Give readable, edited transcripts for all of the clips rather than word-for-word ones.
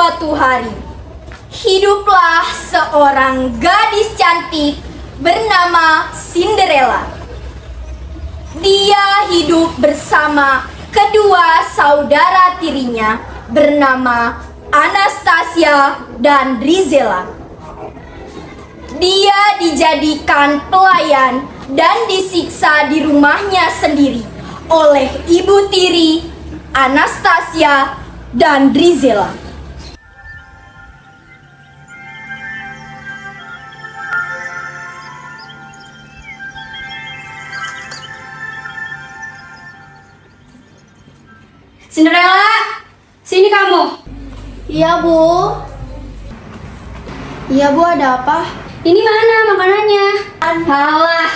Suatu hari, hiduplah seorang gadis cantik bernama Cinderella. Dia hidup bersama kedua saudara tirinya bernama Anastasia dan Drizella. Dia dijadikan pelayan dan disiksa di rumahnya sendiri oleh ibu tiri Anastasia dan Drizella. Cinderella, sini kamu. Iya, Bu. Iya, Bu, ada apa? Ini mana makanannya? Alah,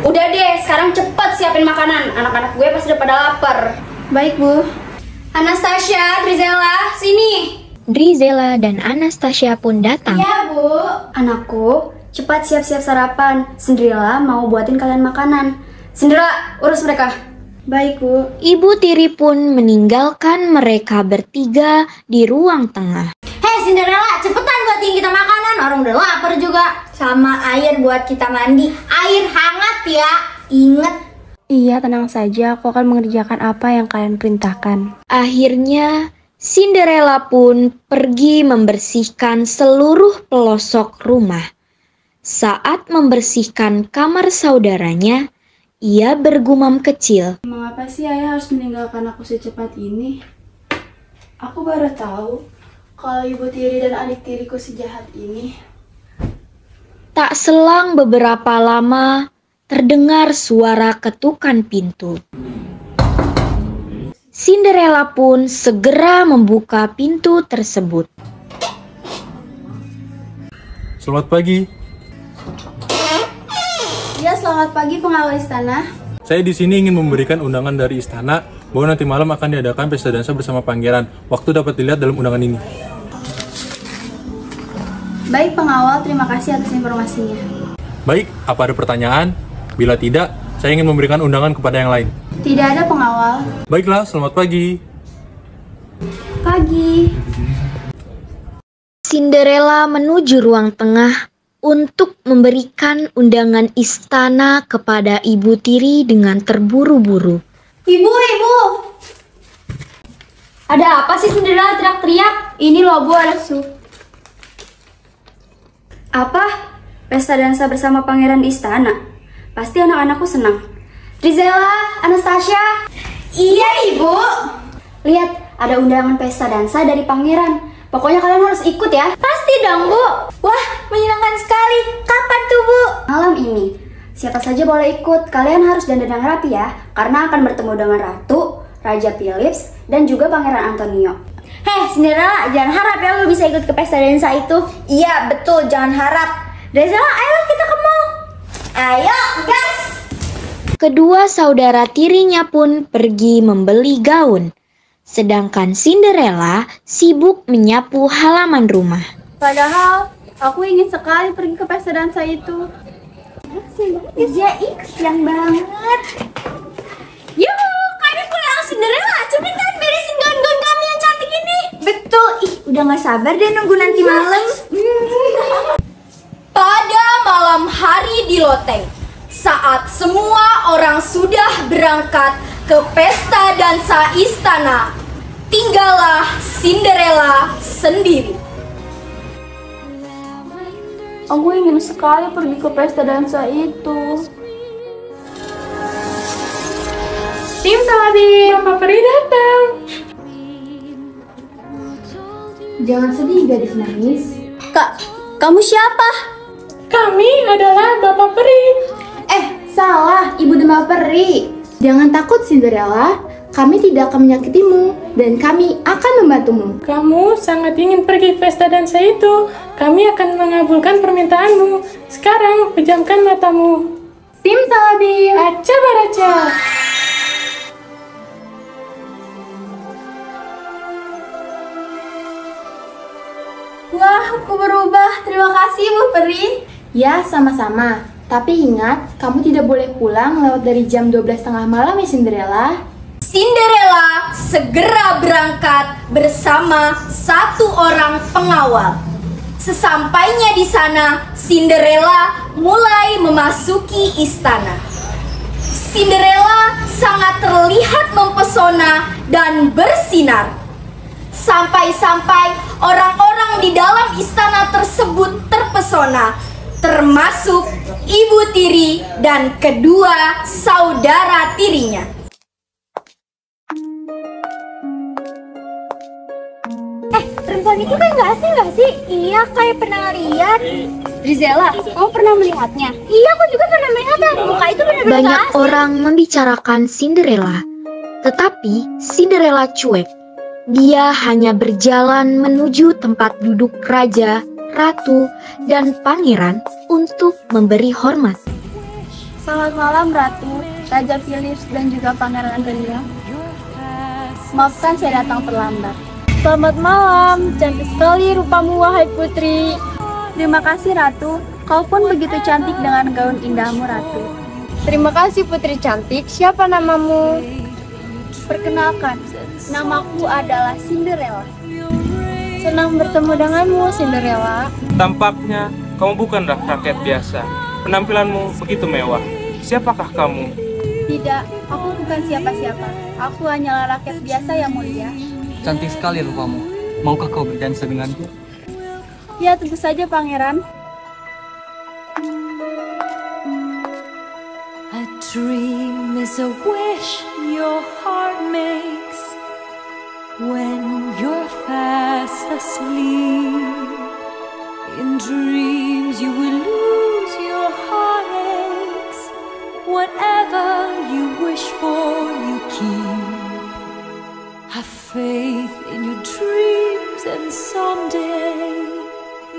udah deh, sekarang cepet siapin makanan. Anak-anak gue pasti udah pada lapar. Baik, Bu. Anastasia, Drizella, sini. Drizella dan Anastasia pun datang. Iya, Bu. Anakku, cepat siap-siap sarapan. Cinderella mau buatin kalian makanan. Cinderella, urus mereka. Baik, Bu. Ibu tiri pun meninggalkan mereka bertiga di ruang tengah. Hei Cinderella, cepetan buatin kita makanan. Orang udah lapar juga. Sama air buat kita mandi. Air hangat ya. Ingat. Iya, tenang saja. Aku akan mengerjakan apa yang kalian perintahkan. Akhirnya, Cinderella pun pergi membersihkan seluruh pelosok rumah. Saat membersihkan kamar saudaranya, ia bergumam kecil. Mengapa sih ayah harus meninggalkan aku secepat ini? Aku baru tahu kalau ibu tiri dan adik tiriku sejahat ini. Tak selang beberapa lama, terdengar suara ketukan pintu. Cinderella pun segera membuka pintu tersebut. Selamat pagi. Ya, selamat pagi pengawal istana. Saya di sini ingin memberikan undangan dari istana bahwa nanti malam akan diadakan pesta dansa bersama pangeran. Waktu dapat dilihat dalam undangan ini. Baik pengawal, terima kasih atas informasinya. Baik, apa ada pertanyaan? Bila tidak, saya ingin memberikan undangan kepada yang lain. Tidak ada pengawal. Baiklah, selamat pagi. Pagi. Cinderella menuju ruang tengah untuk memberikan undangan istana kepada ibu tiri dengan terburu-buru. Ibu. Ada apa sih Cinderella teriak-teriak? Ini loh, Bu, ada sup. Apa? Pesta dansa bersama pangeran di istana? Pasti anak-anakku senang. Drizella, Anastasia. Iya, Ibu. Lihat, ada undangan pesta dansa dari pangeran. Pokoknya kalian harus ikut ya. Pasti dong, Bu. Wah, menyenangkan sekali. Kapan tuh, Bu? Malam ini, siapa saja boleh ikut. Kalian harus dandan yang rapi ya, karena akan bertemu dengan Ratu, Raja Philips, dan juga Pangeran Antonio. Hei, Cinderella, jangan harap ya lu bisa ikut ke pesta dansa itu. Iya, betul. Jangan harap. Drizella, ayo kita ke mall. Ayo, gas. Kedua saudara tirinya pun pergi membeli gaun. Sedangkan Cinderella sibuk menyapu halaman rumah. Padahal aku ingin sekali pergi ke pesta dansa itu. Iya, siang banget. Yuhu, kami pulang Cinderella. Cepetan beresin gaun-gaun kami yang cantik ini. Betul, udah gak sabar deh nunggu nanti malam. Pada malam hari di loteng, saat semua orang sudah berangkat ke pesta dansa istana, tinggallah Cinderella sendiri. Aku ingin sekali pergi ke pesta dansa itu. Tim Salabi, Bapak Peri datang. Jangan sedih, gadis nangis. Kak, kamu siapa? Kami adalah Bapak Peri. Salah, Ibu Demam Peri. Jangan takut, Cinderella. Kami tidak akan menyakitimu dan kami akan membantumu. Kamu sangat ingin pergi pesta dansa itu. Kami akan mengabulkan permintaanmu. Sekarang pejamkan matamu. Simsalabim. Aca baraca. Wah, aku berubah. Terima kasih, Bu Peri. Ya, sama-sama. Tapi ingat, kamu tidak boleh pulang lewat dari jam 12 tengah malam ya, Cinderella. Cinderella segera berangkat bersama satu orang pengawal. Sesampainya di sana, Cinderella mulai memasuki istana. Cinderella sangat terlihat mempesona dan bersinar. Sampai-sampai orang-orang di dalam istana tersebut terpesona, termasuk ibu tiri dan kedua saudara tirinya. Perempuan itu kayak nggak asing nggak sih? Iya, kayak pernah lihat. Rizela, kamu pernah melihatnya? Iya, aku juga pernah melihatnya. Muka itu benar-benar Banyak nggak asing. orang membicarakan Cinderella, tetapi Cinderella cuek. Dia hanya berjalan menuju tempat duduk raja, ratu, dan pangeran untuk memberi hormat. Selamat malam Ratu, Raja Philips dan juga Pangeran Antonio. Maafkan saya datang terlambat. Selamat malam, cantik sekali rupamu wahai putri. Terima kasih Ratu, kau pun begitu cantik dengan gaun indahmu Ratu. Terima kasih putri cantik, siapa namamu? Perkenalkan, namaku adalah Cinderella. Senang bertemu denganmu Cinderella. Tampaknya kamu bukanlah rakyat biasa. Penampilanmu begitu mewah. Siapakah kamu? Tidak, aku bukan siapa-siapa. Aku hanyalah rakyat biasa yang mulia. Cantik sekali rupamu. Maukah kau berdansa denganku? Ya, tentu saja pangeran. A dream is a wish your heart makes when you're fast asleep. In dreams you will lose your heartaches. Whatever you wish for, you keep. Have faith in your dreams and someday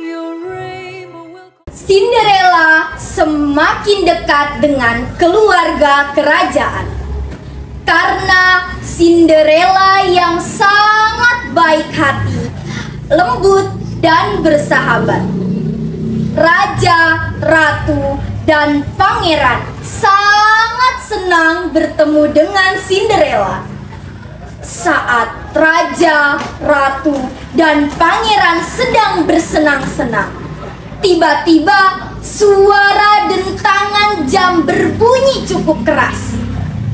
your rainbow will... Cinderella semakin dekat dengan keluarga kerajaan. Karena Cinderella yang sangat baik hati, lembut dan bersahabat. Raja, ratu, dan pangeran sangat senang bertemu dengan Cinderella. Saat raja, ratu, dan pangeran sedang bersenang-senang, tiba-tiba suara dentangan jam berbunyi cukup keras,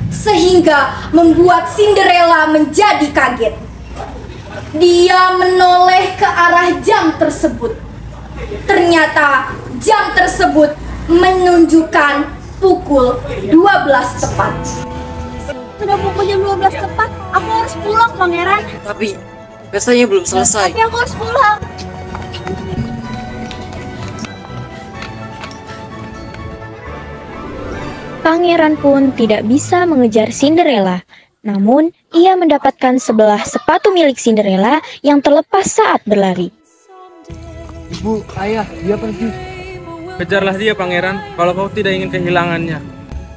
sehingga membuat Cinderella menjadi kaget. Dia menoleh ke arah jam tersebut. Ternyata jam tersebut menunjukkan pukul 12 tepat. Sudah pukul jam 12 tepat, aku harus pulang pangeran. Tapi pestanya belum selesai. Tapi aku harus pulang. Pangeran pun tidak bisa mengejar Cinderella. Namun, ia mendapatkan sebelah sepatu milik Cinderella yang terlepas saat berlari. Ibu, ayah, dia pergi. Kejarlah dia pangeran, kalau kau tidak ingin kehilangannya.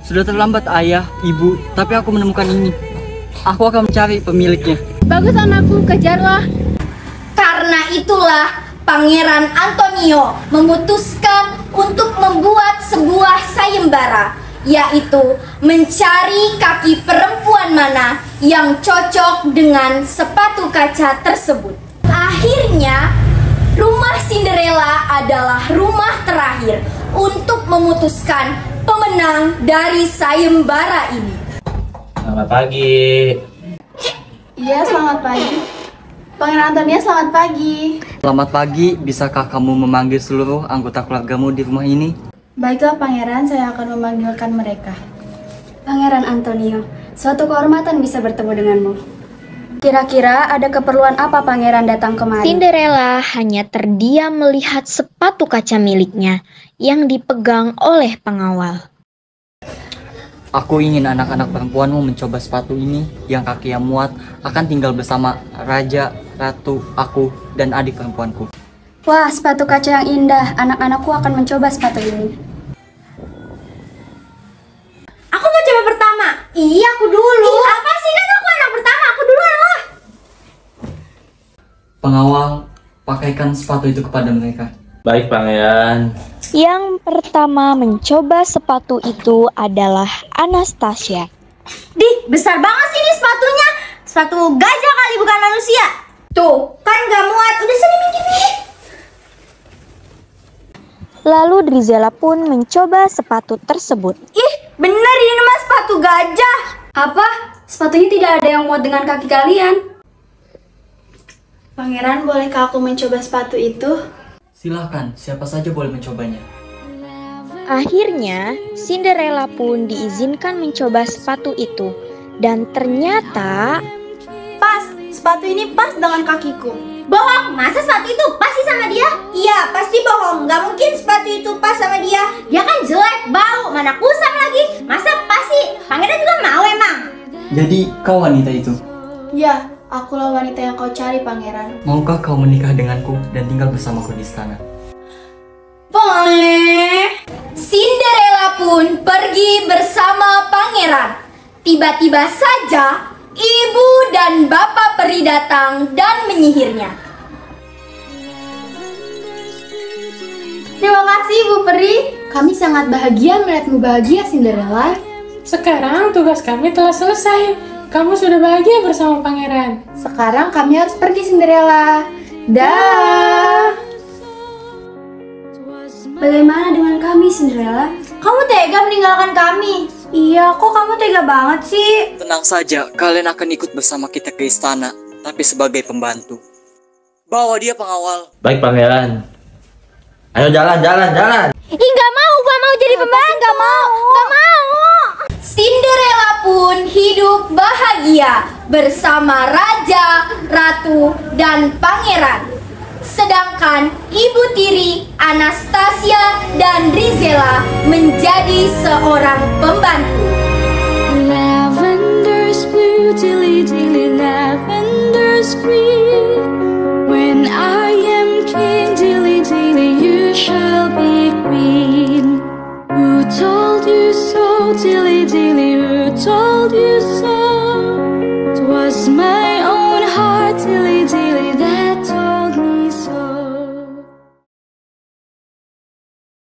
Sudah terlambat ayah, ibu, tapi aku menemukan ini. Aku akan mencari pemiliknya. Bagus anakku, kejarlah. Karena itulah Pangeran Antonio memutuskan untuk membuat sebuah sayembara, yaitu mencari kaki perempuan mana yang cocok dengan sepatu kaca tersebut. Akhirnya, rumah Cinderella adalah rumah terakhir untuk memutuskan pemenang dari sayembara ini. Selamat pagi. Iya, selamat pagi. Pangeran Antonio, selamat pagi. Selamat pagi, bisakah kamu memanggil seluruh anggota keluargamu di rumah ini? Baiklah pangeran, saya akan memanggilkan mereka. Pangeran Antonio, suatu kehormatan bisa bertemu denganmu. Kira-kira ada keperluan apa pangeran datang kemari? Cinderella hanya terdiam melihat sepatu kaca miliknya yang dipegang oleh pengawal. Aku ingin anak-anak perempuanmu mencoba sepatu ini yang kaki yang muat akan tinggal bersama raja, ratu, aku, dan adik perempuanku. Wah, sepatu kaca yang indah. Anak-anakku akan mencoba sepatu ini. Aku mau coba pertama. Iya, aku dulu. Apa sih, kan aku anak pertama, aku duluan lah. Pengawal, pakaikan sepatu itu kepada mereka. Baik pangeran. Yang pertama mencoba sepatu itu adalah Anastasia. Besar banget sih ini sepatu. Sepatu gajah kali, bukan manusia. Tuh, kan gak muat. Udah sini minggir-minggir. Lalu Drizella pun mencoba sepatu tersebut. Ih, bener ini mah sepatu gajah. Apa? Sepatunya tidak ada yang muat dengan kaki kalian. Pangeran, bolehkah aku mencoba sepatu itu? Silahkan, siapa saja boleh mencobanya. Akhirnya, Cinderella pun diizinkan mencoba sepatu itu. Dan ternyata... Pas, sepatu ini pas dengan kakiku. Bohong, masa sepatu itu pasti sama dia? Iya, pasti bohong. Gak mungkin sepatu itu pas sama dia. Dia kan jelek, bau, mana kusam lagi. Masa pasti? Pangeran juga mau emang. Jadi, kau wanita itu? Ya, akulah wanita yang kau cari, Pangeran. Maukah kau menikah denganku dan tinggal bersamaku di istana? Boleh. Cinderella pun pergi bersama pangeran. Tiba-tiba saja ibu dan bapak peri datang dan menyihirnya. Terima kasih, Bu Peri. Kami sangat bahagia melihatmu bahagia, Cinderella. Sekarang tugas kami telah selesai. Kamu sudah bahagia bersama pangeran. Sekarang kami harus pergi, Cinderella. Dah. Bagaimana dengan kami, Cinderella? Kamu tega meninggalkan kami? Iya, kok kamu tega banget sih? Tenang saja, kalian akan ikut bersama kita ke istana, tapi sebagai pembantu. Bawa dia pengawal. Baik pangeran. Ayo jalan. Ih, gak mau, gak mau jadi pembantu. Gak mau. Cinderella pun hidup bahagia bersama raja, ratu, dan pangeran. Sedangkan ibu tiri Anastasia dan Drizella menjadi seorang pembantu. Lavender's blue, dilly dilly, lavender's green. When I am king, dilly dilly, you shall be queen. Who told you so, dilly dilly, who told you so?